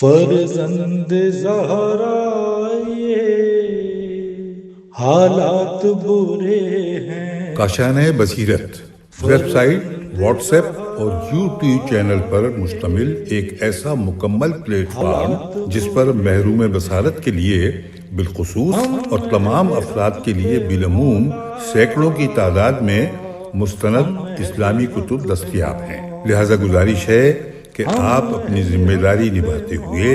فرزند زہرا یہ حالات برے ہیں۔ کاشانۂ بصیرت ویب سائٹ، واٹس ایپ اور یوٹیوب چینل پر مشتمل ایک ایسا مکمل پلیٹ فارم جس پر محروم بصارت کے لیے بالخصوص اور تمام افراد کے لیے بالعموم سینکڑوں کی تعداد میں مستند اسلامی کتب دستیاب ہیں۔ لہذا گزارش ہے کہ آپ اپنی ذمہ داری نبھاتے ہوئے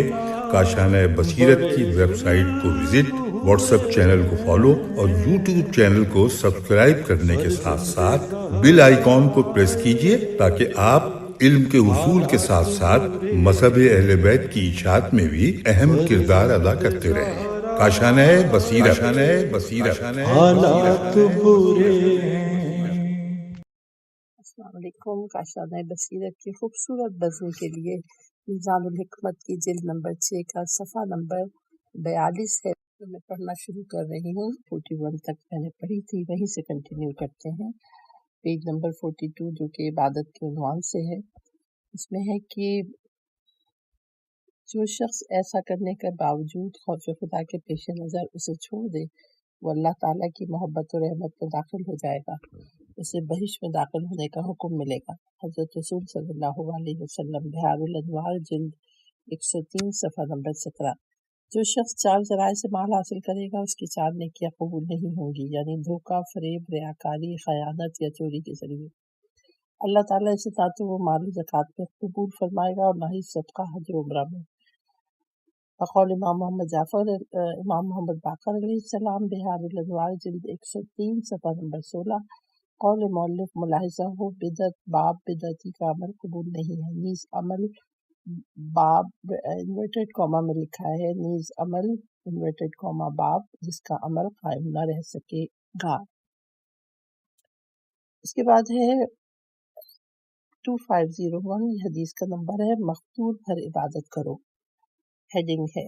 کاشانۂ بصیرت کی ویب سائٹ کو وزٹ، واٹس ایپ چینل کو فالو اور یوٹیوب چینل کو سبسکرائب کرنے کے ساتھ ساتھ بیل آئیکن کو پریس کیجئے تاکہ آپ علم کے حصول کے ساتھ ساتھ مذہب اہل بیت کی اشاعت میں بھی اہم کردار ادا کرتے رہیں۔ کاشانۂ بصیرت۔ حالات برے ہیں۔ السلام علیکم۔ کاشانۂ بصیرت کی خوبصورت بزم کے لیے میزان الحکمت کی جلد نمبر 6 کا صفحہ نمبر 42 ہے، جو میں پڑھنا شروع کر رہی ہوں۔ 41 تک میں نے پڑھی تھی، وہیں سے کنٹینیو کرتے ہیں۔ پیج نمبر 42 جو کہ عبادت کے عنوان سے ہے، اس میں ہے کہ جو شخص ایسا کرنے کے باوجود خوف خدا کے پیش نظر اسے چھوڑ دے، وہ اللہ تعالیٰ کی محبت و رحمت میں داخل ہو جائے گا، اسے بہشت میں داخل ہونے کا حکم ملے گا۔ حضرت رسول صلی اللہ علیہ وسلم، بحار الانوار جلد 103 صفحہ نمبر 17۔ جو شخص 4 ذرائع سے مال حاصل کرے گا اس کی 4 نیکیاں قبول نہیں ہوں گی، یعنی دھوکہ، فریب، ریاکاری، خیانت یا چوری کے ذریعے۔ اللہ تعالیٰ اسے نہ تو وہ مال زکوٰۃ میں قبول فرمائے گا اور نہ ہی صدقہ حج و عمرہ میں۔ بقول امام محمد باقر علیہ السلام، بحار الانوار جلد 103 صفحہ نمبر 16۔ قول مؤلف ملاحظہ ہو، بدعت باب بدعتی کا عمل قبول نہیں ہے، نیز عمل باب انورٹڈ کاما میں لکھا ہے، نیز عمل انورٹڈ کاما باب جس کا عمل قائم نہ رہ سکے گا۔ اس کے بعد ہے 2501، یہ حدیث کا نمبر ہے، مقتول پر عبادت کرو۔ ہیڈنگ ہے،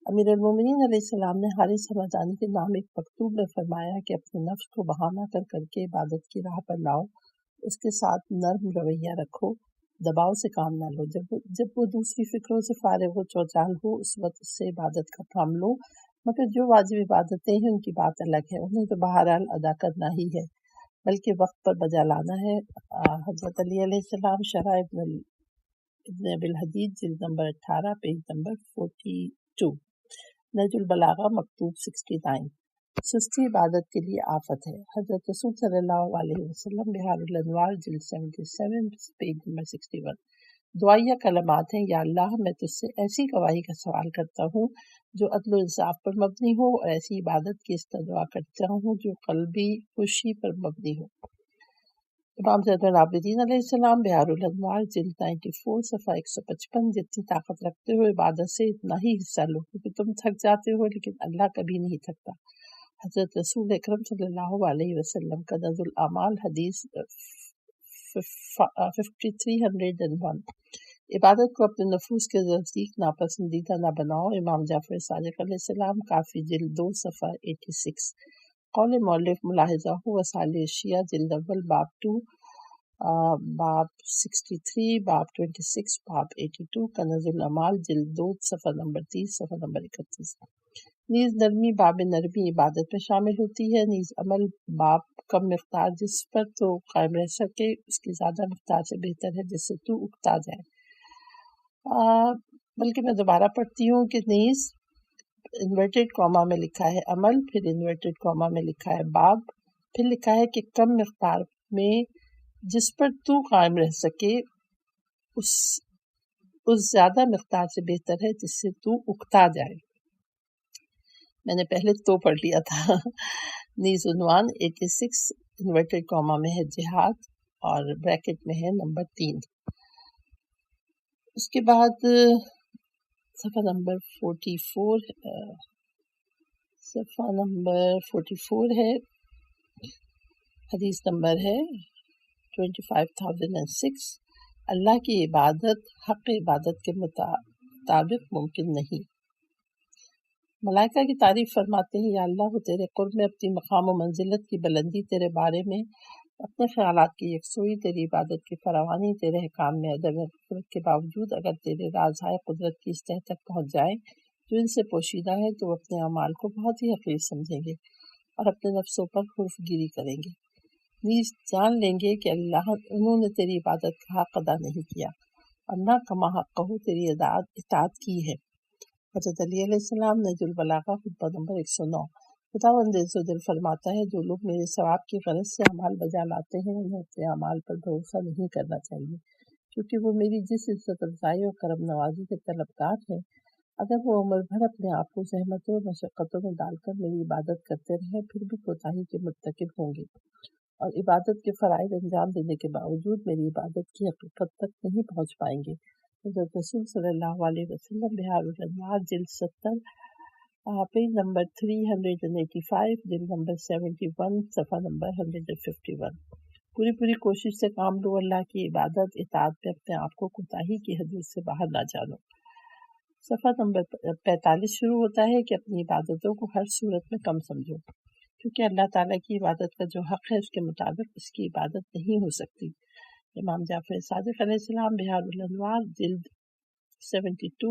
امیر المومنین علیہ السلام نے حارث حمدانی کے نام ایک مکتوب میں فرمایا کہ اپنے نفس کو بہانہ کر کے عبادت کی راہ پر لاؤ، اس کے ساتھ نرم رویہ رکھو، دباؤ سے کام نہ لو۔ جب وہ دوسری فکروں سے فارغ و چوچال ہو اس وقت اس سے عبادت کا کام لو، مگر جو واجب عبادتیں ہیں ان کی بات الگ ہے، انہیں تو بہرحال ادا کرنا ہی ہے، بلکہ وقت پر بجا لانا ہے۔ حضرت علی علیہ السلام، شرح ابن ابی الحدید جلد نمبر 18 پیج نمبر 42۔ نہج البلاغہ مکتوب 69۔ سستی عبادت کے لیے آفت ہے۔ حضرت رسول صلی اللہ علیہ وسلم، بحار الانوار جلد 77 پیج نمبر 61۔ دعائیہ کلمات ہیں، یا اللہ میں تجھ سے ایسی گواہی کا سوال کرتا ہوں جو عدل و انصاف پر مبنی ہو، اور ایسی عبادت کی استدعا کرتا ہوں جو قلبی خوشی پر مبنی ہو۔ امام زین العابدین علیہ السلام، بحار الانوار جلد 94 صفحہ 155۔ جتنی طاقت رکھتے ہو عبادت سے اتنا ہی حصہ لو، کیونکہ تم تھک جاتے ہو لیکن اللہ کبھی نہیں تھکتا۔ حضرت رسول اکرم صلی اللہ علیہ وسلم، کنز الاعمال حدیث 5301۔ عبادت کو اپنے نفوس کے نزدیک ناپسندیدہ نہ بناؤ۔ امام جعفر صادق علیہ السلام، کافی جلد 2 صفحہ 86۔ قول مؤلف ملاحظہ ہو، وسائل اشیاء جلد اول باب 2 باب 63 باب 26 باب 82، کنز الاعمال جلد 2 صفحہ نمبر 30 صفحہ نمبر 31۔ نیز نرمی باب نرمی عبادت میں شامل ہوتی ہے، نیز عمل باب کم مقدار جس پر تو قائم رہ سکے اس کی زیادہ مقدار سے بہتر ہے جس سے تو اکتا جائے۔ بلکہ میں دوبارہ پڑھتی ہوں کہ نیز انورٹڈ کاما میں لکھا ہے عمل، پھر انورٹڈ کاما میں لکھا ہے باب، پھر لکھا ہے کہ کم مقدار میں جس پر تو قائم رہ سکے اس زیادہ مقدار سے بہتر ہے جس سے تو اکتا جائے۔ میں نے پہلے تو پڑھ لیا تھا۔ نیز عنوان 86 انورٹڈ کاما میں ہے جہاد، اور بریکٹ میں ہے نمبر 3۔ اس کے بعد صفحہ نمبر 44 ہے، حدیث نمبر ہے 25006۔ اللہ کی عبادت حق عبادت کے مطابق ممکن نہیں۔ ملائکہ کی تعریف فرماتے ہیں، یا اللہ وہ تیرے قرب میں اپنی مقام و منزلت کی بلندی تیرے بارے میں اپنے خیالات کی یکسوئی، تیری عبادت کی فراوانی، تیرے احکام میں عدم غفلت کے باوجود اگر تیرے رازہائے قدرت کی سطح تک پہنچ جائیں جو ان سے پوشیدہ ہے تو وہ اپنے اعمال کو بہت ہی حقیر سمجھیں گے اور اپنے نفسوں پر خرف گیری کریں گے، نیز جان لیں گے کہ انہوں نے تیری عبادت کا حق ادا نہیں کیا اور نہ کما حق کہو تیری اطاعت کی ہے۔ حضرت علی علیہ السلام نہج البلاغہ خطبہ نمبر 109۔ خداوند عز و جل فرماتا ہے جو لوگ میرے ثواب کی غرض سے اعمال بجا لاتے ہیں انہیں اپنے اعمال پر بھروسہ نہیں کرنا چاہیے، کیونکہ وہ میری جس عزت افزائی اور کرم نوازی کے طلبگار ہیں، اگر وہ عمر بھر اپنے آپ کو زحمتوں اور مشقتوں میں ڈال کر میری عبادت کرتے رہے پھر بھی کوتاہی کے مرتکب ہوں گے اور عبادت کے فرائض انجام دینے کے باوجود میری عبادت کی حقیقت تک نہیں پہنچ پائیں گے۔ حضرت رسول صلی اللہ علیہ وسلم بہار الانوار جلد 70 پیج نمبر 385 جلد نمبر 71 صفحہ نمبر 151۔ پوری کوشش سے کام لو، اللہ کی عبادت اطاعت میں اپنے آپ کو کوتاہی کی حدود سے باہر نہ جانو۔ صفحہ نمبر 45 شروع ہوتا ہے کہ اپنی عبادتوں کو ہر صورت میں کم سمجھو، کیونکہ اللہ تعالیٰ کی عبادت کا جو حق ہے اس کے مطابق اس کی عبادت نہیں ہو سکتی۔ امام جعفر صادق علیہ السلام بہار الانوار جلد 72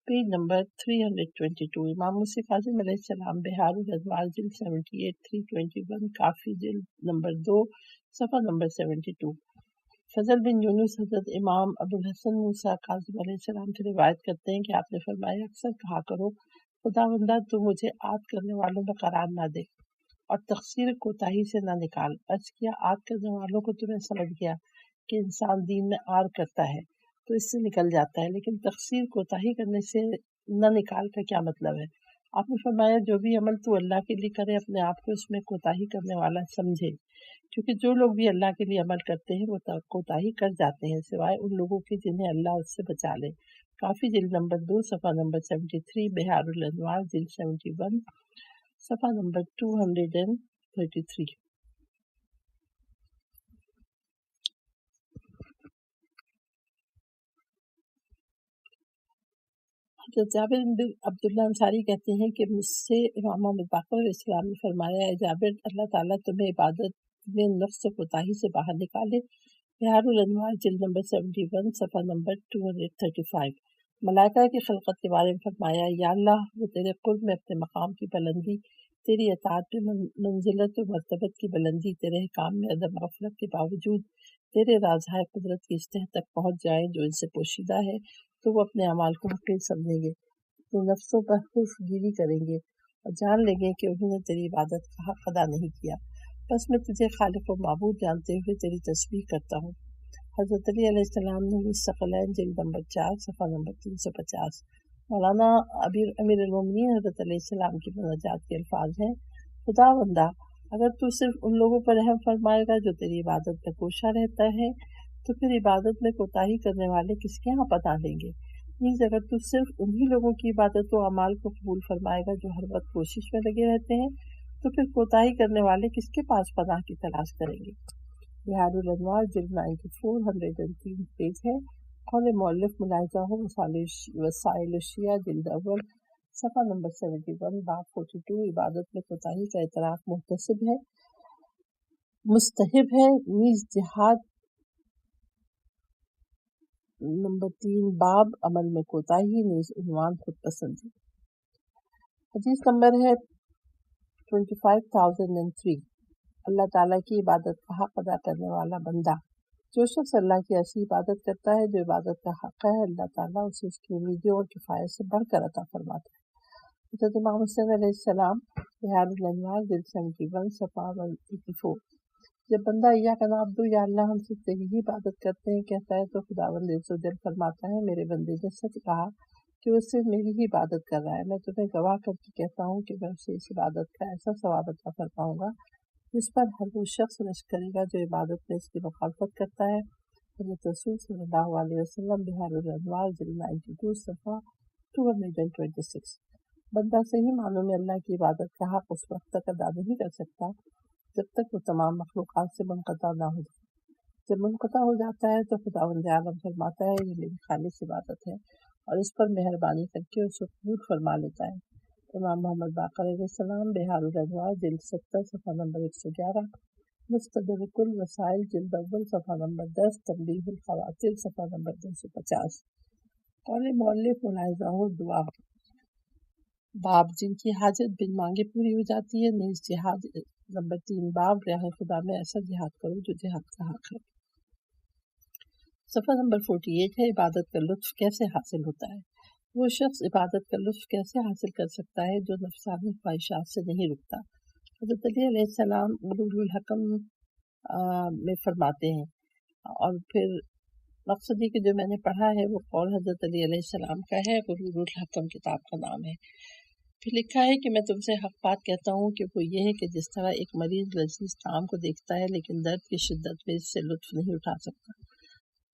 پیج نمبر 322۔ امام موسی کاظم علیہ السلام بہار الانوار جلد 78 321 کافی جلد نمبر 2 صفحہ نمبر 72۔ فضل بن یونس حضرت امام ابو الحسن موسیٰ کاظم علیہ السلام سے روایت کرتے ہیں کہ آپ نے فرمایا اکثر کہا کرو خداوندہ تو مجھے عاد کرنے والوں میں قرار نہ دے اور تقصیر کوتاہی سے نہ نکال۔ عرض کیا عاد کرنے والوں کو تمہیں سمجھ گیا کہ انسان دین میں عار کرتا ہے تو اس سے نکل جاتا ہے، لیکن تقصیر کوتاہی کرنے سے نہ نکال کا کیا مطلب ہے؟ آپ نے فرمایا جو بھی عمل تو اللہ کے لیے کرے اپنے آپ کو اس میں کوتاہی کرنے والا سمجھے، کیونکہ جو لوگ بھی اللہ کے لیے عمل کرتے ہیں وہ کوتاہی کر جاتے ہیں سوائے ان لوگوں کے جنہیں اللہ اس سے بچا لے۔ کافی جلد نمبر 2 صفحہ نمبر 73 بہار الانوار جلد 71 صفحہ نمبر 233۔ حضرت جابر بن عبداللہ انصاری کہتے ہیں کہ مجھ سے امام محمد باقر علیہ السلام نے فرمایا ہے جابر اللہ تعالیٰ تمہیں عبادت میں نفس و کوتاہی سے باہر نکالے۔ بہار الانوار جلد نمبر 71 صفحہ نمبر 235۔ ملائکہ کی خلقت کے بارے میں فرمایا یا اللہ وہ تیرے قرب میں اپنے مقام کی بلندی، تیری اطاعت میں منزلت و مرتبت کی بلندی، تیرے حکام میں عدم غفلت کے باوجود تیرے رازہائے قدرت کی سطح تک پہنچ جائیں جو ان سے پوشیدہ ہے تو وہ اپنے اعمال کو حقیر سمجھیں گے، تو نفسوں پر خرف گیری کریں گے اور جان لیں گے کہ انہوں نے تیری عبادت کا حق ادا نہیں کیا، بس میں تجھے خالق و معبود جانتے ہوئے تیری تسبیح کرتا ہوں۔ حضرت علی علیہ السلام نے الثقلین جلد نمبر 4 صفحہ نمبر 350۔ مولانا امیر المومنین حضرت علیہ السلام کی مناجات کے الفاظ ہیں خدا بندہ اگر تو صرف ان لوگوں پر رحم فرمائے گا جو تیری عبادت میں کوشاں رہتا ہے تو پھر عبادت میں کوتاہی کرنے والے کس کے ہاں پناہ لیں گے؟ نیز اگر تو صرف انہی لوگوں کی عبادت و اعمال کو قبول فرمائے گا جو ہر وقت کوشش میں لگے رہتے ہیں تو پھر کوتاہی کرنے والے کس کے پاس پناہ کی تلاش کریں گے؟ بہار الانوار جلد 94 103 پیج ہے۔ قول مؤلف ملاحظہ ہو وسائل الشیعہ جلد اول صفحہ نمبر 71 باب 42۔ عبادت میں کوتاہی کا اعتراف محتسب ہے، مستحب ہے، نیز جہاد نمبر 3 باب عمل میں کوتاہی نیز عنوان خود پسندی۔ حدیث نمبر ہے 25003۔ اللہ تعالیٰ کی عبادت کا حق ادا کرنے والا بندہ، جو شخص اللہ کی ایسی عبادت کرتا ہے جو عبادت کا حق ہے اللہ تعالیٰ اسے اس کی امیدوں اور کفایت سے بڑھ کر عطا فرماتا ہے۔ حضرت امام حسین علیہ السلام بہار الانوار جلد 71 صفحہ 184۔ جب بندہ ایاک نعبد یا اللہ ہم سے تیری ہی عبادت کرتے ہیں کہتا ہے تو خداوند عز و جل فرماتا ہے میرے بندے نے سچ کہا کہ وہ صرف میری ہی عبادت کر رہا ہے، میں تمہیں گواہ کر کے کہتا ہوں کہ میں اسے اس عبادت کا ایسا ثواب عطا فرماؤں گا جس پر ہر وہ شخص رشک کرے گا جو عبادت میں اس کی مخالفت کرتا ہے۔ حضرت رسول صلی اللہ علیہ وسلم بہار الانوار جلد 92 صفحہ 226۔ بندہ صحیح معنوں میں اللہ کی عبادت کا حق اس وقت تک ادا نہیں کر سکتا جب تک وہ تمام مخلوقات سے منقطع نہ ہو جائے۔ جب منقطع ہو جاتا ہے تو خداوند عالم فرماتا ہے یہ میری خالص عبادت ہے اور اس پر مہربانی کر کے اسے قبول فرما لیتا ہے۔ امام محمد باقر علیہ السلام بہار الانوار جلد 70 صفحہ نمبر 111۔ مستدرک الوسائل جلد اول صفحہ نمبر 10، تنبیہ الخواطر صفحہ نمبر 250۔ قول مؤلف ملاحظہ و دعا۔ باب جن کی حاجت بن مانگے پوری ہو جاتی ہے، نیز جہاد۔ نمبر 3 باب راہ خدا میں ایسا جہاد کرو جو جہاد کا حق ہے۔ صفحہ نمبر 48 ہے عبادت کا لطف کیسے حاصل ہوتا ہے۔ وہ شخص عبادت کا لطف کیسے حاصل کر سکتا ہے جو نفسانی خواہشات سے نہیں رکتا۔ حضرت علی علیہ السلام غرور الحکم میں فرماتے ہیں، اور پھر مقصدی کہ جو میں نے پڑھا ہے وہ قول حضرت علی علیہ السلام کا ہے، غرور الحکم کتاب کا نام ہے۔ پھر لکھا ہے کہ میں تم سے حق بات کہتا ہوں کہ وہ یہ ہے کہ جس طرح ایک مریض لذیذ طعام کو دیکھتا ہے لیکن درد کی شدت میں اس سے لطف نہیں اٹھا سکتا،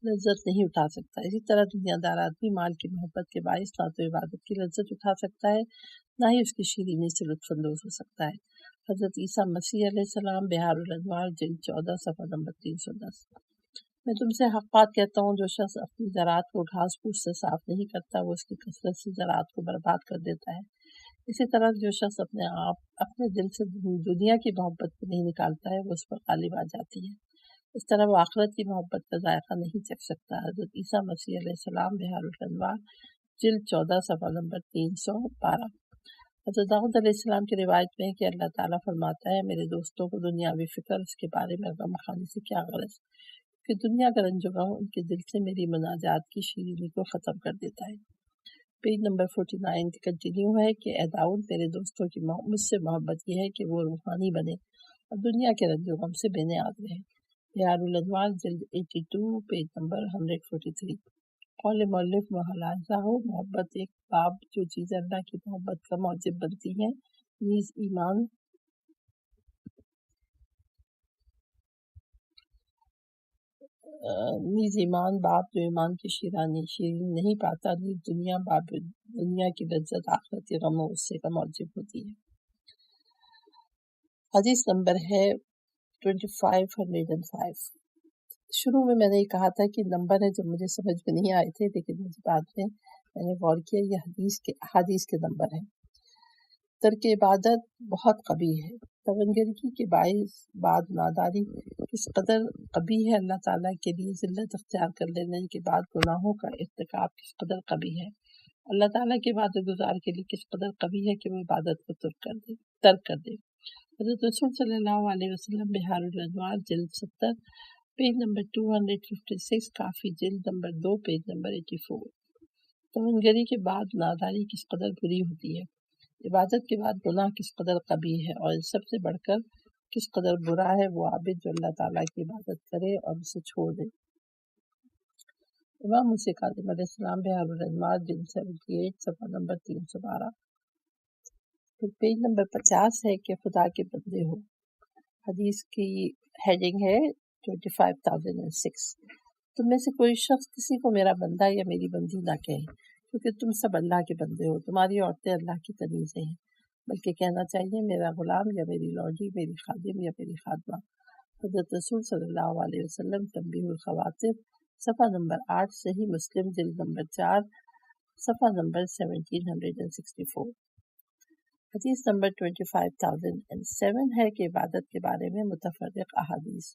لذت نہیں اٹھا سکتا، اسی طرح دنیا دار آدمی مال کی محبت کے باعث نہ تو عبادت کی لذت اٹھا سکتا ہے، نہ ہی اس کی شیرینی سے لطف اندوز ہو سکتا ہے۔ حضرت عیسیٰ مسیح علیہ السلام، بہار الانوار جلد 14 صفحہ نمبر 310۔ میں تم سے حق بات کہتا ہوں، جو شخص اپنی زراعت کو گھاس پھوس سے صاف نہیں کرتا وہ اس کی کثرت سے زراعت کو برباد کر دیتا ہے۔ اسی طرح جو شخص اپنے دل سے دنیا کی محبت کو نہیں نکالتا ہے وہ اس پر غالب آ جاتی ہے، اس طرح وہ آخرت کی محبت کا ذائقہ نہیں چکھ سکتا۔ حضرت عیسیٰ مسیح علیہ السلام، بہار الانوار جلد 14 صفحہ نمبر 312۔ حضرت داؤد علیہ السلام کی روایت میں ہے کہ اللہ تعالیٰ فرماتا ہے، میرے دوستوں کو دنیاوی فکر اس کے بارے میں غم خانی سے کیا غرض، کہ دنیا کا رنج و غم ان کے دل سے میری مناجات کی شیرینی کو ختم کر دیتا ہے۔ پیج نمبر 49 کنٹینیو ہے کہ اے داؤد، میرے دوستوں کی مجھ سے محبت یہ ہے کہ وہ روحانی بنے اور دنیا کے رنج و غم سے بے نیاز رہے۔ بہار الانوار جلد 82 پیج نمبر 143۔ قول مؤلف ملاحظہ ہو محبت ایک باب جو چیزیں اللہ کی محبت کا موجب بنتی ہیں، نیز ایمان باب جو ایمان کی شیرین نہیں پاتا، نیز دنیا باب دنیا کی لذت آخرت کے غم و غصے کا موجب ہوتی ہے۔ حدیث نمبر ہے 2505۔ شروع میں نے یہ کہا تھا کہ نمبر ہے جو مجھے سمجھ میں نہیں آئے تھے، لیکن مجھے بعد میں نے غور کیا یہ حدیث کے نمبر ہیں۔ ترک عبادت بہت قبیح ہے۔ تونگرگی کے باعث بعد ناداری کس قدر قبیح ہے، اللہ تعالیٰ کے لیے ذلت اختیار کر لینے کے بعد گناہوں کا ارتکاب کس قدر قبیح ہے، اللہ تعالیٰ کے عبادت گزار کے لیے کس قدر قبیح ہے کہ وہ عبادت کو ترک کر دے۔ حضرت رسول صلی اللہ علیہ وسلم، بہار الانوار جلد 70 پیج نمبر 256، کافی جلد نمبر 2 پیج نمبر 84۔ تونگری کے بعد ناداری کس قدر بری ہوتی ہے، عبادت کے بعد گناہ کس قدر قبیح ہے، اور ان سب سے بڑھ کر کس قدر برا ہے وہ عابد جو اللہ تعالیٰ کی عبادت کرے اور اسے چھوڑ دے۔ امام موسیٰ کاظم علیہ السلام، بہار الانوار جلد 78 صفحہ نمبر 312۔ پھر پیج نمبر 50 ہے کہ خدا کے بندے ہو۔ حدیث کی ہیڈنگ ہے 25006۔ تم میں سے کوئی شخص کسی کو میرا بندہ یا میری بندی نہ کہے، کیونکہ تم سب اللہ کے بندے ہو، تمہاری عورتیں اللہ کی کنیزیں ہیں، بلکہ کہنا چاہیے میرا غلام یا میری لوڈی، میری خادم یا میری خادمہ۔ حضرت رسول صلی اللہ علیہ وسلم، تنبیہ الخواطر صفحہ نمبر 8، صحیح مسلم جلد نمبر 4 صفحہ نمبر 1764۔ حدیث نمبر 25007 ہے کہ عبادت کے بارے میں متفرق احادیث۔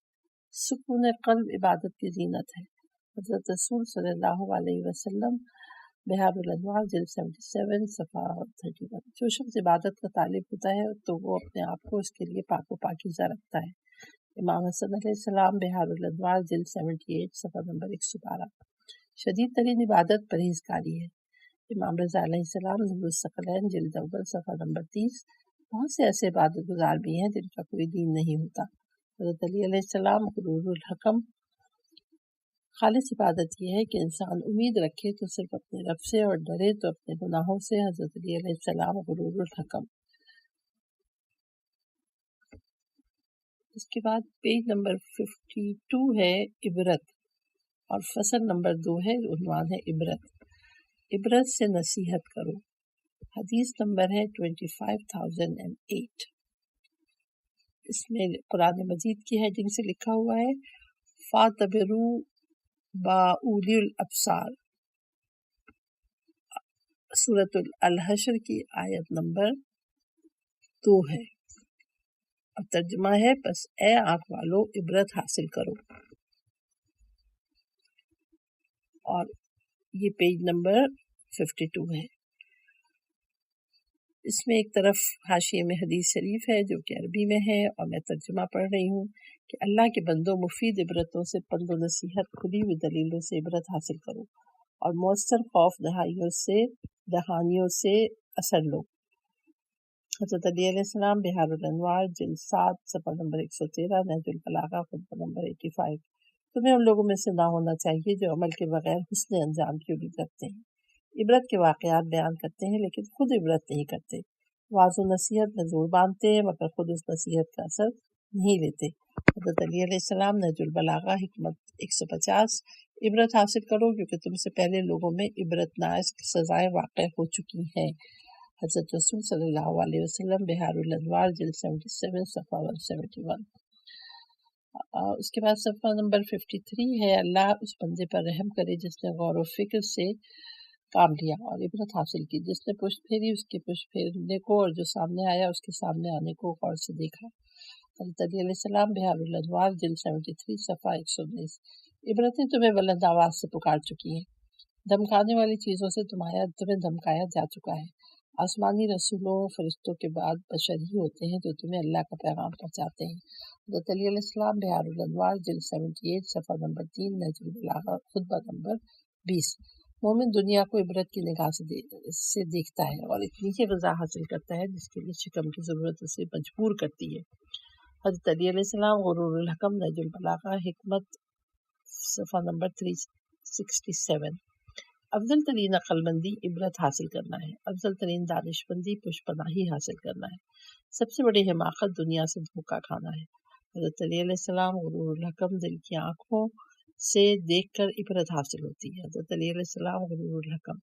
سکون قلب عبادت کی زینت ہے۔ حضرت رسول صلی اللہ علیہ وسلم، بہار الانوار جلد 77 صفحہ 31۔ جو شخص عبادت کا طالب ہوتا ہے تو وہ اپنے آپ کو اس کے لیے پاک و پاکیزہ رکھتا ہے۔ امام حسن علیہ السلام، بہار الانوار جلد 78 صفحہ نمبر 112۔ شدید ترین عبادت پرہیزگاری ہے۔ امام رضا علیہ السلام، نور الثقلین جلد اول صفحہ نمبر 30۔ بہت سے ایسے عبادت گزار بھی ہیں جن کا کوئی دین نہیں ہوتا۔ حضرت علی علیہ السلام، غرور الحکم۔ خالص عبادت یہ ہے کہ انسان امید رکھے تو صرف اپنے رب سے اور ڈرے تو اپنے گناہوں سے۔ حضرت علی علیہ السلام، غرور الحکم۔ اس کے بعد پیج نمبر 52 ہے عبرت، اور فصل نمبر 2 ہے، عنوان ہے عبرت۔ عبرت سے نصیحت کرو۔ حدیث نمبر ہے 25008۔ اس میں قرآن مجید کی ہیڈنگ سے لکھا ہوا ہے فَاعْتَبِرُوا بَأُولِي الْأَبْصَارِ۔ سورۃ الحشر کی آیت نمبر 2 ہے۔ اور ترجمہ ہے بس اے آنکھ والو عبرت حاصل کرو. اور یہ پیج نمبر 52 ہے. اس میں ایک طرف حاشیے میں حدیث شریف ہے جو کہ عربی میں ہے اور میں ترجمہ پڑھ رہی ہوں کہ اللہ کے بندوں مفید عبرتوں سے پند و نصیحت کھلی ہوئی دلیلوں سے عبرت حاصل کرو اور مؤثر خوف دہانیوں سے اثر لو. حضرت علی علیہ السلام بحار الانوار جلد 7 صفحہ نمبر 113 نہج البلاغہ خطبہ نمبر 85. تمہیں ان لوگوں میں سے نہ ہونا چاہیے جو عمل کے بغیر حسن انجام کی امید رکھتے ہیں، عبرت کے واقعات بیان کرتے ہیں لیکن خود عبرت نہیں کرتے، واعظ و نصیحت میں زور باندھتے ہیں مگر خود اس نصیحت کا اثر نہیں لیتے. حضرت علی علیہ السلام نہج البلاغہ حکمت 150. عبرت حاصل کرو کیونکہ تم سے پہلے لوگوں میں عبرت ناز سزائیں واقع ہو چکی ہیں. حضرت رسول صلی اللہ علیہ وسلم بحار الانوار جلد 77 صفحہ 171. اس کے بعد صفحہ نمبر 53 ہے اللہ اس بندے پر رحم کرے جس نے غور و فکر سے کام لیا اور عبرت حاصل کی، جس نے پشت پھیری اس کے پشت پھیرنے کو اور جو سامنے آیا اس کے سامنے آنے کو غور سے دیکھا. حضرت علی علیہ السلام بحار الانوار جلد 73 صفحہ 119. عبرتیں تمہیں بلند آواز سے پکار چکی ہیں، دھمکانے والی چیزوں سے تمہیں دھمکایا جا چکا ہے. آسمانی رسولوں فرشتوں کے بعد بشر ہی ہوتے ہیں جو تمہیں اللہ کا پیغام پہنچاتے ہیں. حضرت علی علیہ السلام بحار الانوار جلد 78 صفحہ نمبر 3 نہج البلاغہ خطبہ نمبر 20. مومن دنیا کو عبرت کی نگاہ سے دیکھتا ہے اور اتنی ہی غذا حاصل کرتا ہے جس کے لیے شکم کی ضرورت اسے مجبور کرتی ہے. حضرت علی علیہ السلام غرور الحکم نہج البلاغہ حکمت صفحہ نمبر 367. افضل ترین عقل مندی عبرت حاصل کرنا ہے، افضل ترین دانش مندی پشت پناہی حاصل کرنا ہے، سب سے بڑی حماقت دنیا سے دھوکہ کھانا ہے. حضرت علی علیہ السلام غرور الحکم دل کی آنکھوں سے دیکھ کر عبرت حاصل ہوتی ہے. حضرت علی علیہ السلام غرور الحکم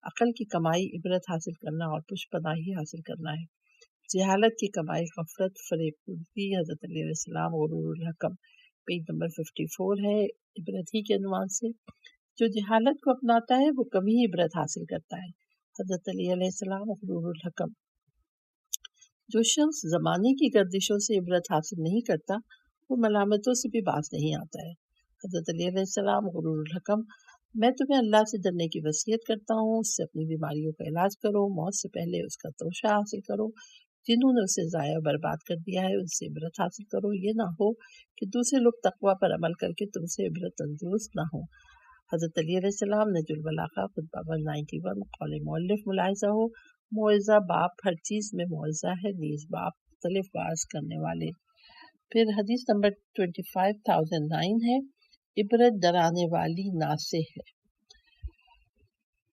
عقل کی کمائی عبرت حاصل کرنا اور پشت پناہی حاصل کرنا ہے. جہالت کی کمائی غفلت فریب پوری. حضرت علی علیہ السلام غرور الحکم پیج نمبر 54 ہے. عبرت ہی کے عنوان سے جو جہالت کو اپناتا ہے وہ کمی ہی عبرت حاصل کرتا ہے. حضرت علی علیہ السلام غرور الحکم جو شخص زمانے کی گردشوں سے عبرت حاصل نہیں کرتا وہ ملامتوں سے بھی باز نہیں آتا ہے. حضرت علی علیہ السلام غرور الحکم میں تمہیں اللہ سے ڈرنے کی وصیت کرتا ہوں، اس سے اپنی بیماریوں کا علاج کرو، موت سے پہلے اس کا توشہ حاصل کرو، جنہوں نے اسے ضائع برباد کر دیا ہے ان سے عبرت حاصل کرو، یہ نہ ہو کہ دوسرے لوگ تقوی پر عمل کر کے تم سے عبرت اندوز نہ ہوں. حضرت علی علیہ السلام نہج البلاغہ خطبہ 191. قول مؤلف ملاحظہ ہو موعظہ باپ ہر چیز میں موعظہ ہے نیز باپ مختلف باز کرنے والے. پھر حدیث نمبر 25009 ہے عبرت ڈرانے والی ناصح ہے.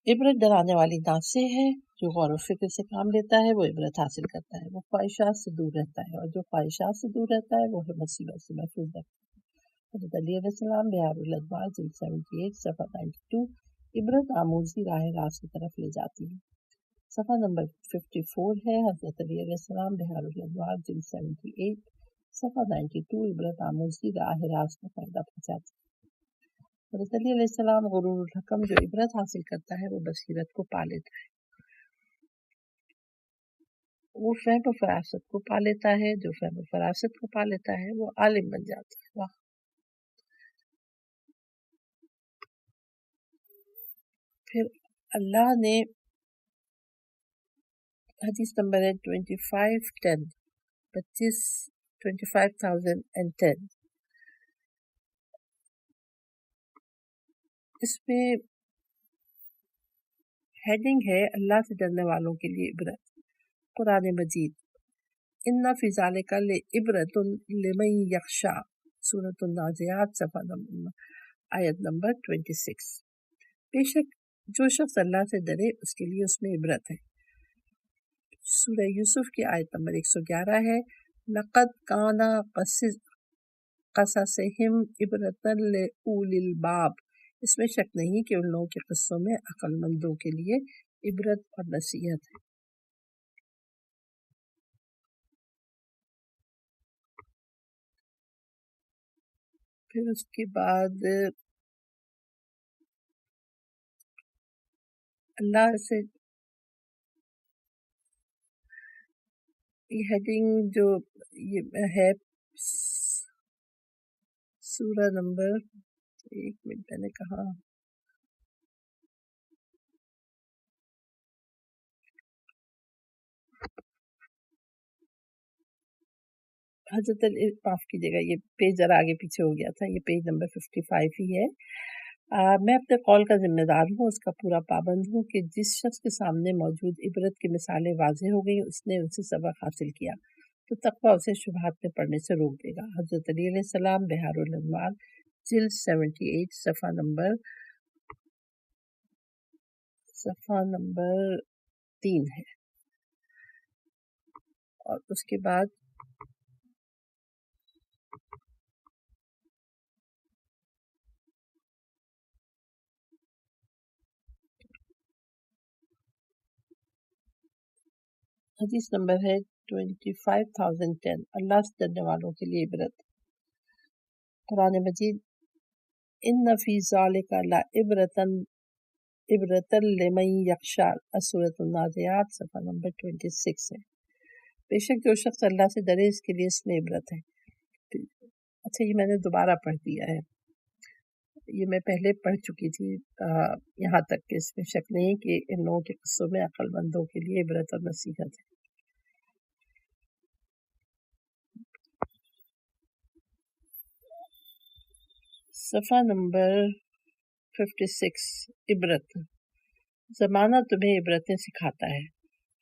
عبرت ڈرانے والی ناصح ہے جو غور و فکر سے کام لیتا ہے وہ عبرت حاصل کرتا ہے، وہ خواہشات سے دور رہتا ہے اور جو خواہشات سے دور رہتا ہے وہ مصیبت سے محفوظ رہتا ہے. حضرت علی علیہ السلام بحار الانوار جلد 78 صفحہ 92. عبرت آموزی راہ راست کی طرف لے جاتی ہے. صفحہ نمبر 54 ہے. حضرت علی علیہ السلام بحار الانوار جلد 78 صفحہ 92. عبرت آموزی راہ راست میں فائدہ پہنچاتی ہے. حضرت علی علیہ السلام غرور الحکم جو عبرت حاصل کرتا ہے وہ بصیرت کو پا لیتا ہے، وہ فہم و فراست کو پا لیتا ہے، جو فہم و فراست کو پا لیتا ہے وہ عالم بن جاتا ہے. واہ. پھر اللہ نے حدیث نمبر ہے 2510 25,010. اس میں ہیڈنگ ہے اللہ سے ڈرنے والوں کے لیے عبرت. قرآن مجید ان فی ذالک لعبرۃ لمن یخشی سورۃ النازعات صفحہ آیت نمبر 26. بے شک جو شخص اللہ سے ڈرے اس کے لیے اس میں عبرت ہے. سورہ یوسف کی آیت نمبر 111 ہے لقد کان قصصہم عبرۃ لأولی الباب. اس میں شک نہیں کہ ان لوگوں کے قصوں میں عقل مندوں کے لیے عبرت اور نصیحت ہے. پھر اس کے بعد اللہ سے یہ ہیڈنگ جو یہ ہے سورہ نمبر، ایک منٹ میں نے کہا، حضرت معاف کیجیے گا، یہ پیج ذرا آگے پیچھے ہو گیا تھا، یہ پیج نمبر 55 ہی ہے۔ میں اپنے قول کا ذمہ دار ہوں، اس کا پورا پابند ہوں کہ جس شخص کے سامنے موجود عبرت کی مثالیں واضح ہو گئی، اس نے ان سے سبق حاصل کیا تو تقویٰ اسے شبہات میں پڑھنے سے روک دے گا۔ حضرت علی علیہ السلام، بحار الانوار، جلد 78، صفحہ نمبر 3 ہے۔ اور اس کے بعد حدیث نمبر ہے 25010، اللہ سے ڈرنے والوں کے لیے عبرت۔ قرآن مجید، ان فی ذالک لعبرۃ لمن یخشی، سورۃ النازعات، صفحہ نمبر 26 ہے۔ بے شک جو شخص اللہ سے ڈرے اس کے لیے اس میں عبرت ہے۔ اچھا، یہ میں نے دوبارہ پڑھ دیا ہے، یہ میں پہلے پڑھ چکی تھی یہاں تک کہ اس میں شک نہیں کہ ان لوگوں کے قصوں میں عقل مندوں کے لیے عبرت اور نصیحت ہے۔ صفحہ نمبر 56، عبرت۔ زمانہ تمہیں عبرتیں سکھاتا ہے۔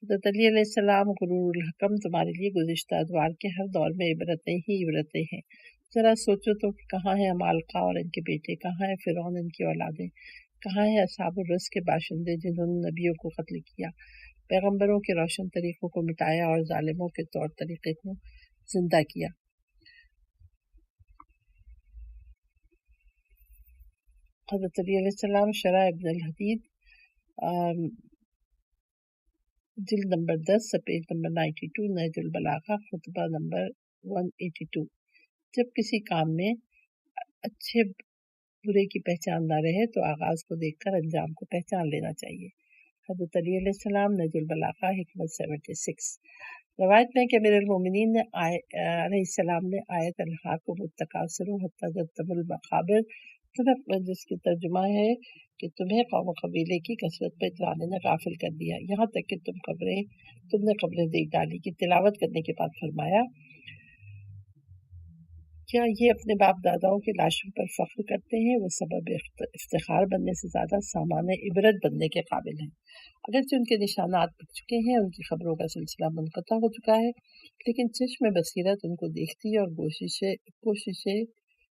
حضرت علی علیہ السلام، غرور الحکم، تمہارے لیے گزشتہ ادوار کے ہر دور میں عبرتیں ہی عبرتیں ہیں۔ ذرا سوچو تو کہ کہاں ہیں عمالقہ اور ان کے بیٹے، کہاں ہیں فرعون ان کی اولادیں، کہاں ہیں اصحاب الرس کے باشندے جنہوں نے نبیوں کو قتل کیا، پیغمبروں کے روشن طریقوں کو مٹایا اور ظالموں کے طور طریقے کو زندہ کیا۔ حضرت علی علیہ السلام، شرح ابن الحدید، جلد نمبر 10، پیج نمبر 92، نہج البلاغہ، خطبہ نمبر 182۔ جب کسی کام میں اچھے برے کی پہچان نہ رہے تو آغاز کو دیکھ کر انجام کو پہچان لینا چاہیے۔ حضرت علی علیہ السلام، نہج البلاغہ، حکمت 76۔ روایت میں کہ امیر المومنین علیہ السلام نے آیت الہاکم التکاثر حتی زرتم المقابر، جس کی ترجمہ ہے کہ تمہیں قوم و قبیلے کی کثرت پہ اترانے نے غافل کر دیا، یہاں تک کہ تم نے قبریں دیکھ ڈالی، کی تلاوت کرنے کے بعد فرمایا، کیا یہ اپنے باپ داداؤں کی لاشوں پر فخر کرتے ہیں؟ وہ سبب افتخار بننے سے زیادہ سامان عبرت بننے کے قابل ہیں۔ اگرچہ ان کے نشانات بک چکے ہیں، ان کی خبروں کا سلسلہ منقطع ہو چکا ہے، لیکن چشم بصیرت ان کو دیکھتی اور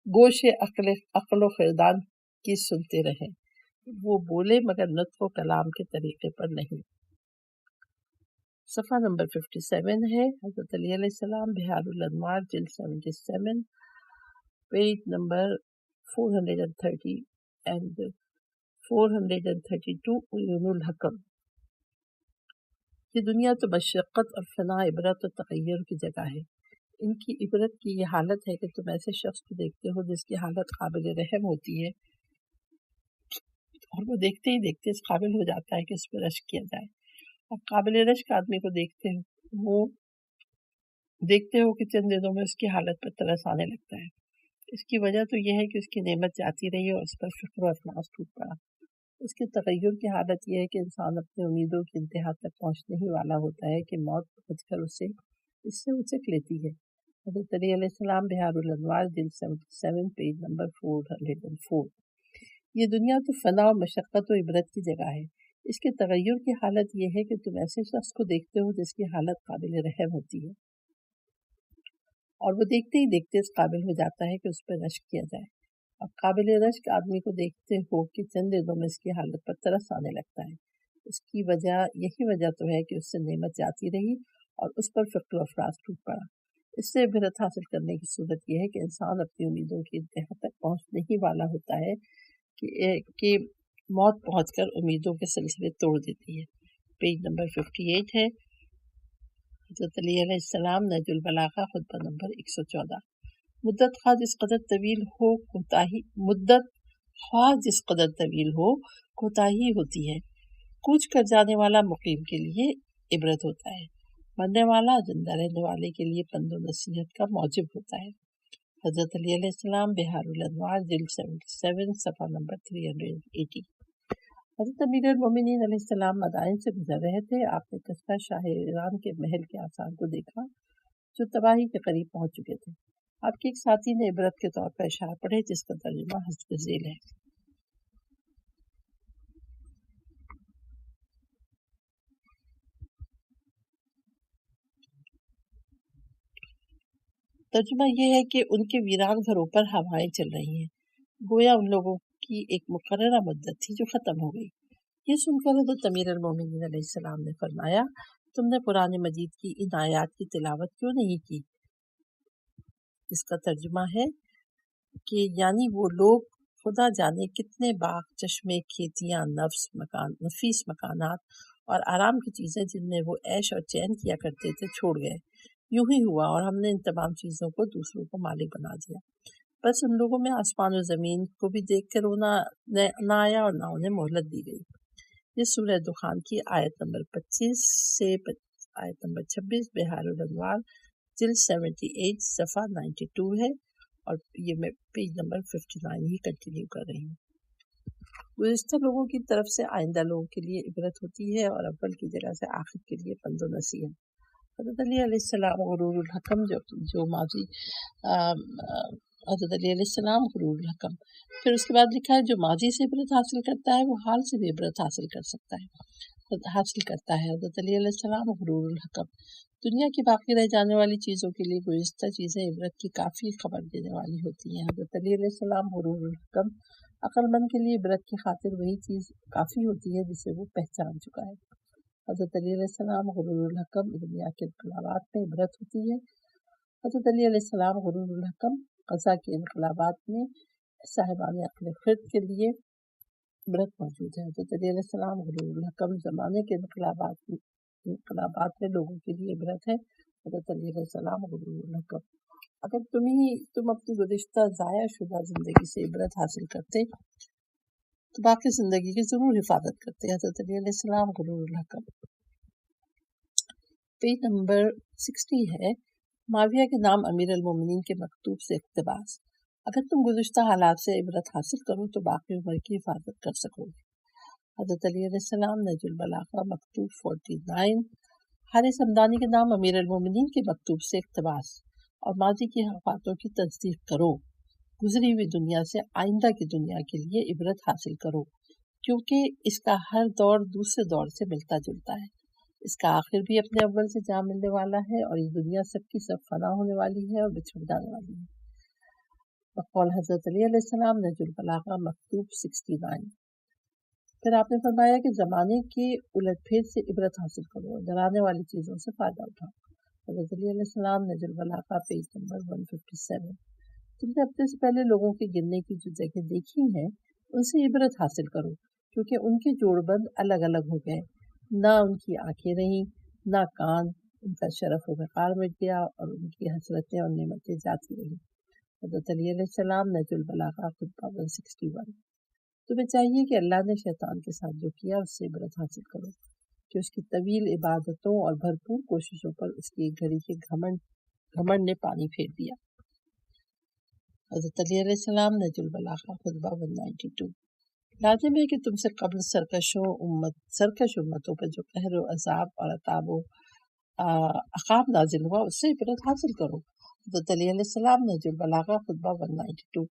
گوش عقل و خردان کی سنتے رہیں۔ وہ بولے مگر نطق و کلام کے طریقے پر نہیں۔ صفحہ نمبر 57 ہے۔ حضرت علی علیہ السلام، بحار الانوار، جلد 77، پیج نمبر 430 and 432، عیون الحکم۔ یہ دنیا تو مشقت اور فنا، عبرت اور تغیر کی جگہ ہے۔ ان کی عبرت کی یہ حالت ہے کہ تم ایسے شخص کو دیکھتے ہو جس کی حالت قابل رحم ہوتی ہے، اور وہ دیکھتے ہی دیکھتے اس قابل ہو جاتا ہے کہ اس پہ رشک کیا جائے۔ اور قابل رشک آدمی کو دیکھتے ہو کہ چند دنوں میں اس کی حالت پر ترس آنے لگتا ہے۔ اس کی وجہ تو یہ ہے کہ اس کی نعمت جاتی رہی اور اس پر فخر و افناس ٹوٹ پڑا۔ اس کے تغیر کی حالت یہ ہے کہ انسان اپنی امیدوں کی انتہا تک پہنچنے ہی والا ہوتا ہے کہ موت پہنچ کر اسے اس سے اچک لیتی ہے۔ حضرت علی علیہ السلام، بحار الانوار، جلد 77، پیج نمبر 404۔ یہ دنیا تو فنا و مشقت و عبرت کی جگہ ہے۔ اس کے تغیر کی حالت یہ ہے کہ تم ایسے شخص کو دیکھتے ہو جس کی حالت قابل رحم ہوتی ہے، اور وہ دیکھتے ہی دیکھتے اس قابل ہو جاتا ہے کہ اس پر رشک کیا جائے۔ اور قابل رشک آدمی کو دیکھتے ہو کہ چند دنوں میں اس کی حالت پر ترس آنے لگتا ہے۔ اس کی وجہ یہی وجہ تو ہے کہ اس سے نعمت جاتی رہی اور اس پر فخر و افراز ٹوٹ پڑا۔ اس سے عبرت حاصل کرنے کی صورت یہ ہے کہ انسان اپنی امیدوں کی انتہا تک پہنچنے ہی والا ہوتا ہے کہ موت پہنچ کر امیدوں کے سلسلے توڑ دیتی ہے۔ پیج نمبر 58 ہے۔ حضرت علی علیہ السلام، نہج البلاغہ، خطبہ نمبر 114۔ مدت خواہ جس قدر طویل ہو کوتاہی ہوتی ہے۔ کوچ کر جانے والا مقیم کے لیے عبرت ہوتا ہے۔ مرنے والا زندہ رہنے والے کے لیے پند و نصیحت کا موجب ہوتا ہے۔ حضرت علی علیہ السلام بہار الانوار جلد 77 صفحہ نمبر 380۔ حضرت امیر المومنین علیہ السلام مدائن سے گزر رہے تھے۔ آپ نے قصبہ شاہ ایران کے محل کے آثار کو دیکھا جو تباہی کے قریب پہنچ چکے تھے۔ آپ کے ایک ساتھی نے عبرت کے طور پر اشعار پڑھے جس کا ترجمہ حسب ذیل ہے۔ ترجمہ یہ ہے کہ ان کے ویران گھروں پر ہوائیں چل رہی ہیں، گویا ان لوگوں کی ایک مقررہ مدت تھی جو ختم ہو گئی۔ یہ سن کر حضرت امیر المومنین علیہ السلام نے فرمایا، تم نے قرآن مجید کی ان آیات کی تلاوت کیوں نہیں کی؟ اس کا ترجمہ ہے کہ یعنی وہ لوگ خدا جانے کتنے باغ، چشمے، کھیتیاں، نفیس مکانات اور آرام کی چیزیں جن میں وہ عیش اور چین کیا کرتے تھے چھوڑ گئے۔ یوں ہی ہوا اور ہم نے ان تمام چیزوں کو دوسروں کو مالک بنا دیا۔ بس ان لوگوں میں آسمان و زمین کو بھی دیکھ کر رونا نہ آیا اور نہ انہیں مہلت دی گئی۔ یہ سورہ دخان کی آیت نمبر 25 سے آیت نمبر 26 بہار الانوار جلد 78 صفحہ 92 ہے، اور یہ میں پیج نمبر 59 ہی کنٹینیو کر رہی ہوں۔ گزشتہ لوگوں کی طرف سے آئندہ لوگوں کے لیے عبرت ہوتی ہے اور اول کی جگہ سے آخر کے لیے پند و نصیحت۔ حضرت علی علیہ السلام غرور الحکم جو ماضی حضرت علی علیہ السلام غرور الحکم، پھر اس کے بعد لکھا ہے جو ماضی سے عبرت حاصل کرتا ہے وہ حال سے بھی عبرت حاصل کرتا ہے۔ حضرت علی علیہ السلام غرور الحکم، دنیا کی باقی رہ جانے والی چیزوں کے لیے گزشتہ چیزیں عبرت کی کافی خبر دینے والی ہوتی ہیں۔ حضرت علی علیہ السلام غرور الحکم، عقل مند کے لیے عبرت کی خاطر وہی چیز کافی ہوتی ہے جسے وہ پہچان چکا ہے۔ حضرت علی علیہ السلام غرور الحکم، دنیا کے انقلابات میں عبرت ہوتی ہے۔ حضرت علی علیہ السلام غرور الحکم، قضا کے انقلابات میں صاحبان عقل خرد کے لیے عبرت موجود ہے۔ حضرت علی علیہ السلام غرور الحکم، زمانے کے انقلابات میں لوگوں کے لیے عبرت ہے۔ حضرت علی علیہ السلام غرور الحکم، اگر تم اپنی گزشتہ ضائع شدہ زندگی سے عبرت حاصل کرتے تو باقی زندگی کی ضرور حفاظت کرتے۔ حضرت علی علیہ السلام غرور الحکم۔ پیج نمبر 60 ہے، معاویہ کے نام امیر المومنین کے مکتوب سے اقتباس۔ اگر تم گزشتہ حالات سے عبرت حاصل کرو تو باقی عمر کی حفاظت کر سکو گے۔ حضرت علی علیہ السلام نہج البلاغہ مکتوب 49۔ حارث حمدانی کے نام امیر المومنین کے مکتوب سے اقتباس، اور ماضی کی باتوں کی تصدیق کرو، گزری ہوئی دنیا سے آئندہ کی دنیا کے لیے عبرت حاصل کرو، کیونکہ اس کا ہر دور دوسرے دور سے ملتا جلتا ہے، اس کا آخر بھی اپنے اول سے جا ملنے والا ہے، اور یہ دنیا سب کی سب فنا ہونے والی ہے اور بچھڑ جانے والی ہے۔ بقول حضرت علی علیہ السلام نہج البلاغہ مکتوب 69۔ پھر آپ نے فرمایا کہ زمانے کے الٹ پھیر سے عبرت حاصل کرو اور ڈرانے والی چیزوں سے فائدہ اٹھاؤ۔ حضرت علی علیہ السلام نہج البلاغہ پیج نمبر 157۔ تم نے اپنے سے پہلے لوگوں کے گرنے کی جو جگہ دیکھی ہیں ان سے عبرت حاصل کرو، کیونکہ ان کے جوڑ بند الگ الگ ہو گئے، نہ ان کی آنکھیں رہیں نہ کان، ان کا شرف و وقار مٹ گیا اور ان کی حسرتیں اور نعمتیں جاتی رہیں۔ حضرت علی علیہ السلام نہج البلاغہ خطبہ 161۔ تمہیں چاہیے کہ اللہ نے شیطان کے ساتھ جو کیا اس سے عبرت حاصل کرو کہ اس کی طویل عبادتوں اور بھرپور کوششوں پر اس کی ایک گھڑی کے گھمنڈ نے پانی پھیر دیا۔ حضرت علی علیہ السلام نہج البلاغہ خطبہ 192۔ لازم ہے کہ تم سے قبل سرکش امتوں پر جو قہر و عذاب اور عتاب و عقاب نازل ہوا اس سے عبرت حاصل کرو۔ حضرت علی علیہ السلام نہج البلاغہ خطبہ 192۔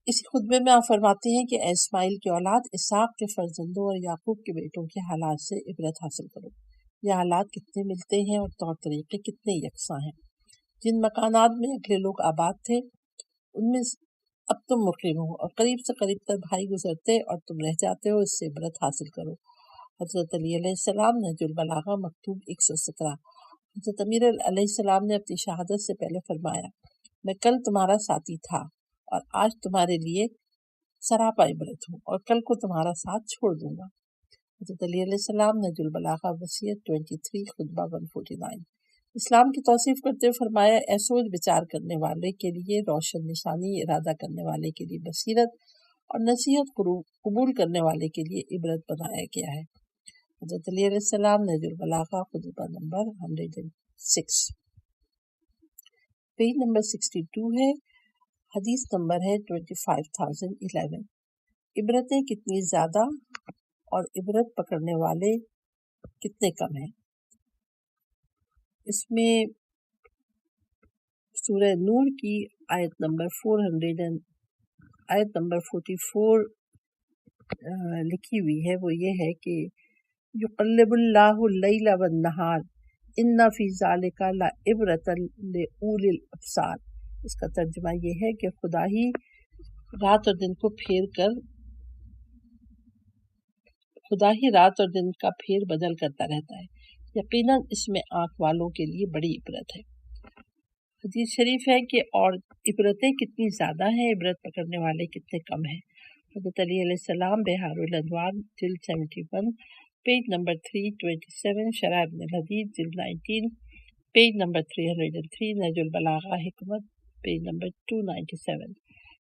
اسی خطبے میں آپ فرماتے ہیں کہ اے اسماعیل کی اولاد، اسحاق کے فرزندوں اور یعقوب کے بیٹوں کے حالات سے عبرت حاصل کرو۔ یہ حالات کتنے ملتے ہیں اور طور طریقے کتنے یکساں ہیں۔ جن مکانات میں اگلے لوگ آباد تھے ان میں اب تم مقیم ہو، اور قریب سے قریب تک بھائی گزرتے اور تم رہ جاتے ہو، اس سے عبرت حاصل کرو۔ حضرت علی علیہ السلام نہج البلاغہ مکتوب 117۔ حضرت امیر علیہ السلام نے اپنی شہادت سے پہلے فرمایا، میں کل تمہارا ساتھی تھا اور آج تمہارے لیے سراپا عبرت ہوں، اور کل کو تمہارا ساتھ چھوڑ دوں گا۔ حضرت علی علیہ السلام نہج البلاغہ وصیت 23 خطبہ 149۔ اسلام کی توصیف کرتے ہوئے فرمایا، اے سوچ بچار کرنے والے کے لیے روشن نشانی، ارادہ کرنے والے کے لیے بصیرت اور نصیحت قبول کرنے والے کے لیے عبرت بنایا گیا ہے۔ حضرت علی علیہ السلام نہج البلاغہ خطبہ نمبر 106 پیج نمبر 62 ہے، حدیث نمبر ہے 25011۔ عبرتیں کتنی زیادہ اور عبرت پکڑنے والے کتنے کم ہیں۔ اس میں سورہ نور کی آیت نمبر 44 لکھی ہوئی ہے، وہ یہ ہے کہ یقلب اللہ اللیل والنہار ان فی ذالک لعبرۃ لأولی الابصار۔ اس کا ترجمہ یہ ہے کہ خدا ہی رات اور دن کا پھیر بدل کرتا رہتا ہے، یقیناً اس میں آنکھ والوں کے لیے بڑی عبرت ہے۔ حدیث شریف ہے کہ اور عبرتیں کتنی زیادہ ہیں، عبرت پکڑنے والے کتنے کم ہیں۔ حضرت علی علیہ السلام بحار الانوار جلد 71 پیج نمبر 327، شرح ابن الحدیث جلد 19 پیج نمبر 303، نہج البلاغہ حکمت پیج نمبر 297۔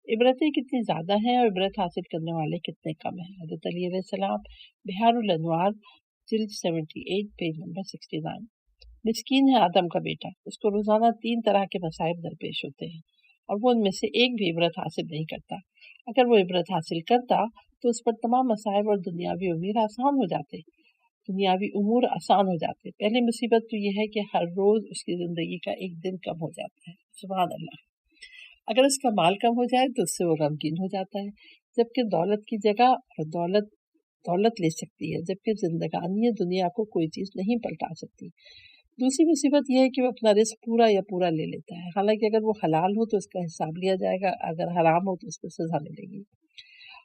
عبرتیں کتنی زیادہ ہیں اور عبرت حاصل کرنے والے کتنے کم ہیں۔ حضرت علی علیہ السلام بحار الانوار جلد 78 پیج نمبر 69۔ مسکین ہے آدم کا بیٹا، اس کو روزانہ 3 طرح کے مصائب درپیش ہوتے ہیں اور وہ ان میں سے ایک بھی عبرت حاصل نہیں کرتا۔ اگر وہ عبرت حاصل کرتا تو اس پر تمام مصائب اور دنیاوی امور آسان ہو جاتے۔ پہلی مصیبت تو یہ ہے کہ ہر روز اس کی زندگی کا ایک دن کم ہو جاتا ہے، سبحان اللہ۔ اگر اس کا مال کم ہو جائے تو اس سے وہ غمگین ہو جاتا ہے، جبکہ دولت کی جگہ اور دولت لے سکتی ہے، جبکہ زندگانی دنیا کو کوئی چیز نہیں پلٹا سکتی۔ دوسری مصیبت یہ ہے کہ وہ اپنا رزق پورا لے لیتا ہے، حالانکہ اگر وہ حلال ہو تو اس کا حساب لیا جائے گا، اگر حرام ہو تو اس کو سزا ملے گی۔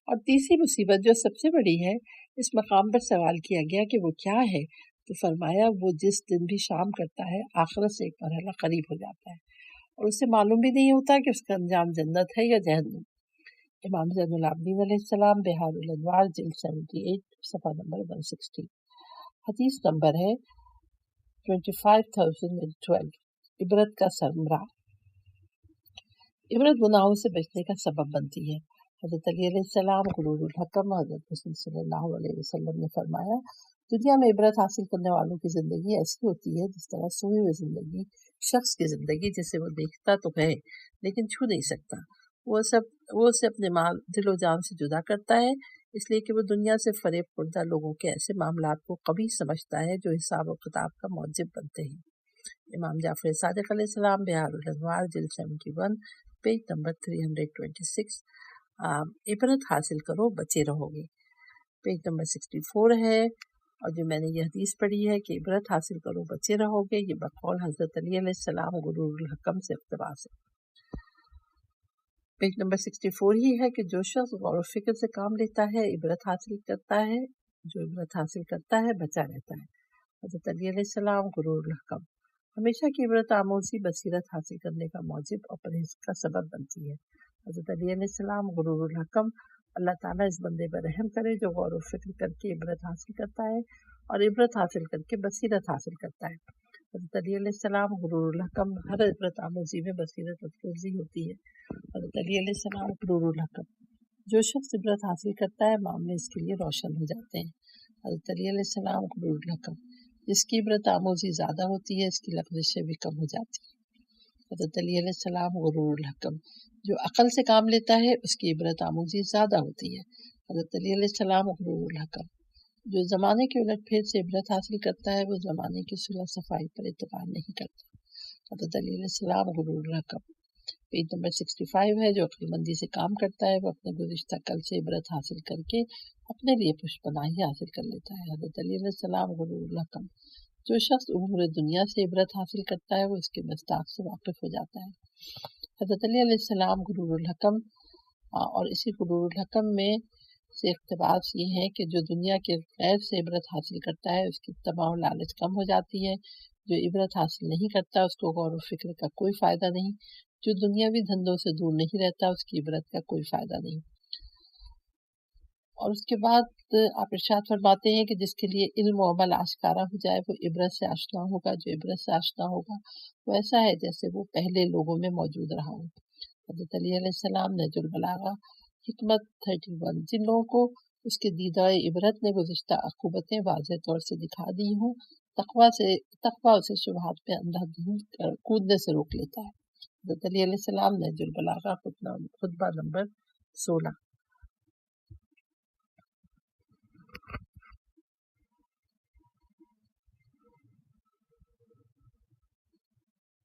اور تیسری مصیبت جو سب سے بڑی ہے، اس مقام پر سوال کیا گیا کہ وہ کیا ہے، تو فرمایا وہ جس دن بھی شام کرتا ہے آخرت سے ایک مرحلہ قریب ہو جاتا ہے اور اسے معلوم بھی نہیں ہوتا کہ اس کا انجام جنت ہے یا جہنم۔ امام زین العابدین علیہ السلام بحار الانوار جلد 78 صفحہ نمبر 160۔ حدیث نمبر ہے 25012۔ عبرت کا ثمرہ۔ عبرت گناہوں سے بچنے کا سبب بنتی ہے۔ حضرت علی علیہ السلام غرور الحکم حضرت رسول صلی اللہ علیہ وسلم نے فرمایا، دنیا میں عبرت حاصل کرنے والوں کی زندگی ایسی ہوتی ہے جس طرح سوئی ہوئی زندگی شخص کی زندگی، جسے وہ دیکھتا تو ہے لیکن چھو نہیں سکتا۔ وہ اسے اپنے دل و جان سے جدا کرتا ہے، اس لیے کہ وہ دنیا سے فریب خوردہ لوگوں کے ایسے معاملات کو قبیح سمجھتا ہے جو حساب و کتاب کا موجب بنتے ہیں۔ امام جعفر صادق علیہ السلام بحار الانوار جلد 71 پیج نمبر 326۔ عبرت حاصل کرو بچے رہو گے، پیج نمبر 64 ہے۔ اور جو میں نے یہ حدیث پڑھی ہے کہ عبرت حاصل کرو بچے رہو گے، یہ بقول حضرت علی علیہ السلام غرور الحکم سے اقتباس ہے۔ پیج نمبر 64 ہی ہے کہ جو شخص غور و فکر سے کام لیتا ہے عبرت حاصل کرتا ہے، جو عبرت حاصل کرتا ہے بچا رہتا ہے۔ حضرت علی علیہ السلام غرور الحکم۔ ہمیشہ کی عبرت آموزی بصیرت حاصل کرنے کا موجب اور پرہیز کا سبب بنتی ہے۔ حضرت علی علیہ السلام غرور الحکم۔ اللہ تعالیٰ اس بندے پر رحم کرے جو غور و فکر کر کے عبرت حاصل کرتا ہے اور عبرت حاصل کر کے بصیرت حاصل کرتا ہے۔ حضرت علی علیہ السلام غرور الحکم۔ ہر عبرت آموزی میں بصیرت افروزی ہوتی ہے۔ حضرت علی علیہ السلام غرور الحکم۔ جو شخص عبرت حاصل کرتا ہے معاملے اس کے لیے روشن ہو جاتے ہیں۔ حضرت علی علیہ السلام غرور الحکم۔ جس کی عبرت آموزی زیادہ ہوتی ہے اس کی لغزشیں بھی کم ہو جاتی ہیں۔ حضرت علی علیہ السلام غرور الحکم۔ جو عقل سے کام لیتا ہے اس کی عبرت آموزی زیادہ ہوتی ہے۔ حضرت علی علیہ السلام غرور الحکم۔ جو زمانے کے الٹ پھیر سے عبرت حاصل کرتا ہے وہ زمانے کی صلح صفائی پر اعتبار نہیں کرتا۔ حضرت علی علیہ السلام غرور الحکم۔ پیج نمبر 65 ہے۔ جو عقل مندی سے کام کرتا ہے وہ اپنے گزشتہ کل سے عبرت حاصل کر کے اپنے لیے پشت پناہی حاصل کر لیتا ہے۔ حضرت علی علیہ السلام غرور الحکم۔ جو شخص امور دنیا سے عبرت حاصل کرتا ہے وہ اس کے مصداق سے واقف ہو جاتا ہے۔ حضرت علی علیہ السلام غرور الحکم۔ اور اسی غرور الحکم میں سے اقتباس یہ ہے کہ جو دنیا کے غیب سے عبرت حاصل کرتا ہے اس کی طمع و لالچ کم ہو جاتی ہے۔ جو عبرت حاصل نہیں کرتا اس کو غور و فکر کا کوئی فائدہ نہیں۔ جو دنیاوی دھندوں سے دور نہیں رہتا اس کی عبرت کا کوئی فائدہ نہیں۔ اور اس کے بعد آپ ارشاد فرماتے ہیں کہ جس کے لیے علم و عمل آشکارا ہو جائے وہ عبرت سے آشنا ہوگا۔ جو عبرت سے آشنا ہوگا وہ ایسا ہے جیسے وہ پہلے لوگوں میں موجود رہا ہو۔ حضرت علی علیہ السلام نہج البلاغہ حکمت 31۔ جن لوگوں کو اس کے دیدہ عبرت نے گزشتہ عقوبتیں واضح طور سے دکھا دی ہوں۔ تقویٰ اسے شبہات میں اندھا دھند کودنے سے روک لیتا ہے۔ حضرت علی علیہ السلام نے البلاغہ خطبہ نمبر 16